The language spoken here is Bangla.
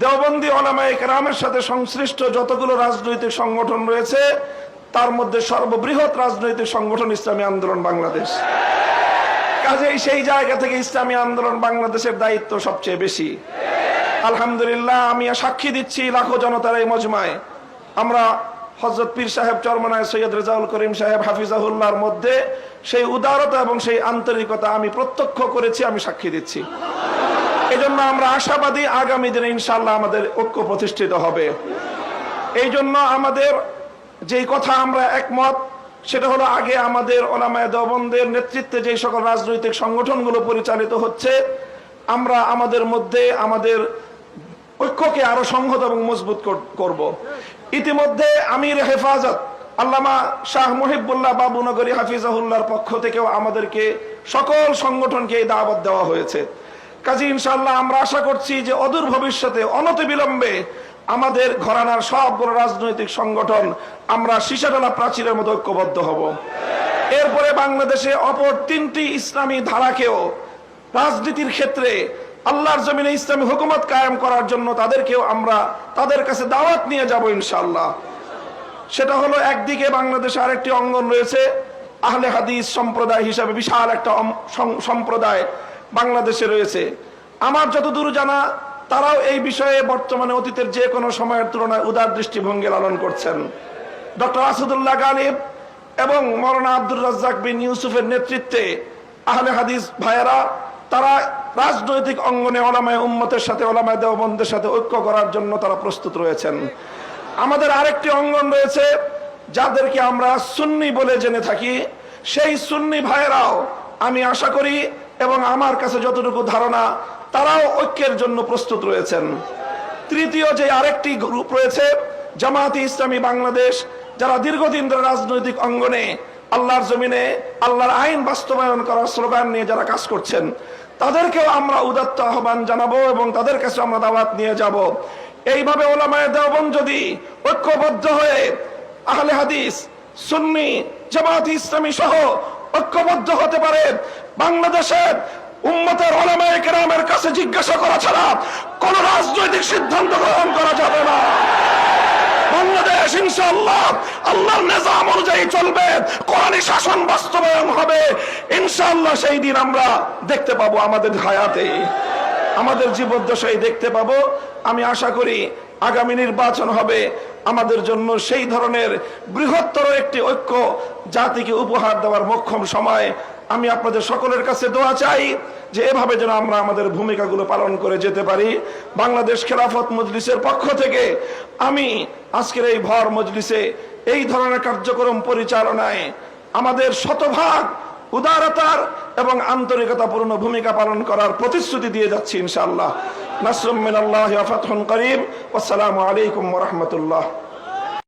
দেওবন্দি উলামায়ে কেরামের সাথে সংশ্লিষ্ট যতগুলো রাজনৈতিক সংগঠন রয়েছে তার মধ্যে সর্ববৃহৎ রাজনৈতিক সংগঠন ইসলামী আন্দোলন বাংলাদেশ। কাজেই সেই জায়গা থেকে ইসলামী আন্দোলন বাংলাদেশের দায়িত্ব সবচেয়ে বেশি। আলহামদুলিল্লাহ, আমি সাক্ষী দিচ্ছি লাখো জনতার এই মজমায় আমরা হযরত পীর সাহেব চরমনায় সৈয়দ রেজাউল করিম সাহেব হাফিজাহুল্লাহর মধ্যে সেই উদারতা এবং সেই আন্তরিকতা আমি প্রত্যক্ষ করেছি, আমি সাক্ষী দিচ্ছি। এই জন্য আমরা আশাবাদী আগামী দিনে ইনশাআল্লাহ আমাদের ঐক্য প্রতিষ্ঠিত হবে। এই জন্য আমাদের যেই কথা আমরা একমত সেটা হলো, আগে আমাদের উলামায়ে দেওবন্দের নেতৃত্বে যে সকল রাজনৈতিক সংগঠনগুলো পরিচালিত হচ্ছে আমরা আমাদের মধ্যে আমাদের ঐক্যকে আরো সংহত এবং মজবুত করব। ইতিমধ্যে আমির হেফাজত আল্লামা শাহ মুহিবুল্লাহ বাবুনগরী হাফিজাহুল্লাহর পক্ষ থেকেও আমাদেরকে সকল সংগঠনকে এই দাওয়াত দেওয়া হয়েছে। কাজী ইনশাআল্লাহ আমরা আশা করছি যে অদূর ভবিষ্যতে অনতিবিলম্বে আমাদের ঘরানার সবগুলো রাজনৈতিক সংগঠন আমরা সীসাতলা প্রাচীরের মতো ঐক্যবদ্ধ হব। এরপরে বাংলাদেশে অপর তিনটি ইসলামী ধারাকেও রাজনীতির ক্ষেত্রে আল্লাহর জমিনে ইসলামী হুকুমত কায়েম করার জন্য তাদেরকেও আমরা তাদের কাছে দাওয়াত নিয়ে যাব ইনশাআল্লাহ। সেটা হলো, একদিকে বাংলাদেশে আরেকটি অঙ্গন রয়েছে আহলে হাদিস সম্প্রদায় হিসাবে বিশাল একটা সম্প্রদায় বাংলাদেশে রয়েছে। আমার যতদূর জানা তারাও এই বিষয়ে বর্তমানে অতীতের যে কোনো সময়ের তুলনায় উদার দৃষ্টিভঙ্গি লালন করছেন। ডক্টর আসাদুল্লাহ গালিব এবং মৌলানা আব্দুর রাজ্জাক বিন ইউসুফের নেতৃত্বে আহলে হাদিস ভাইয়েরা তারা রাজনৈতিক অঙ্গনে উলামায়ে উম্মতের সাথে উলামায়ে দেওবন্দের সাথে ঐক্য করার জন্য তারা প্রস্তুত রয়েছেন। আমাদের আরেকটি অঙ্গন রয়েছে যাদেরকে আমরা সুন্নি বলে জেনে থাকি, সেই সুন্নি ভাইয়েরাও আমি আশা করি এবং আমার কাছে যতটুকু ধারণা তারাও ঐক্যের জন্য প্রস্তুত রয়েছেন। তৃতীয় যে আরেকটি গ্রুপ রয়েছে জামায়াতে ইসলামী বাংলাদেশ, যারা দীর্ঘদিন ধরে রাজনৈতিক অঙ্গনে আল্লাহর জমিনে আল্লাহর আইন বাস্তবায়ন করার স্লোগান নিয়ে যারা কাজ করছেন তাদেরকেও আমরা উদাত্ত আহ্বান জানাবো এবং তাদের কাছে আমরা দাওয়াত নিয়ে যাব। এইভাবে উলামায়ে দেওবন্দ যদি ঐক্যবদ্ধ হয়ে আহলে হাদিস সুন্নি জামায়াতে ইসলামী সহ ঐক্যবদ্ধ হতে পারে, বাংলাদেশের উম্মতের উলামায়ে কেরামের কাছে জিজ্ঞাসা করা ছাড়া কোন রাজনৈতিক সিদ্ধান্ত গ্রহণ করা যাবে না। বাংলাদেশ ইনশাআল্লাহ আল্লাহর নিজাম অনুযায়ী চলবে, কোরআনী শাসন বাস্তবায়ন হবে ইনশাআল্লাহ। সেই দিন আমরা দেখতে পাবো, আমাদের হায়াতে আমাদের জীবদ্দশায় দেখতে পাবো। আমি আশা করি আগামী নির্বাচন হবে আমাদের জন্য সেই ধরনের বৃহত্তর একটি ঐক্য জাতিকে উপহার দেওয়ার মোক্ষম সময়। আমি আপনাদের সকলের কাছে দোয়া চাই যে এভাবে যেন আমরা আমাদের ভূমিকাগুলো পালন করে যেতে পারি। বাংলাদেশ খেলাফত মজলিসের পক্ষ থেকে আমি আজকের এই ভর মজলিসে এই ধরনের কার্যক্রম পরিচালনায় আমাদের শতভাগ উদারতার এবং আন্তরিকতাপূর্ণ ভূমিকা পালন করার প্রতিশ্রুতি দিয়ে যাচ্ছি ইনশাআল্লাহ। নাসরুম মিনাল্লাহি ওয়া ফাতহুন করিম। আসসালামু আলাইকুম ওয়া রাহমাতুল্লাহ।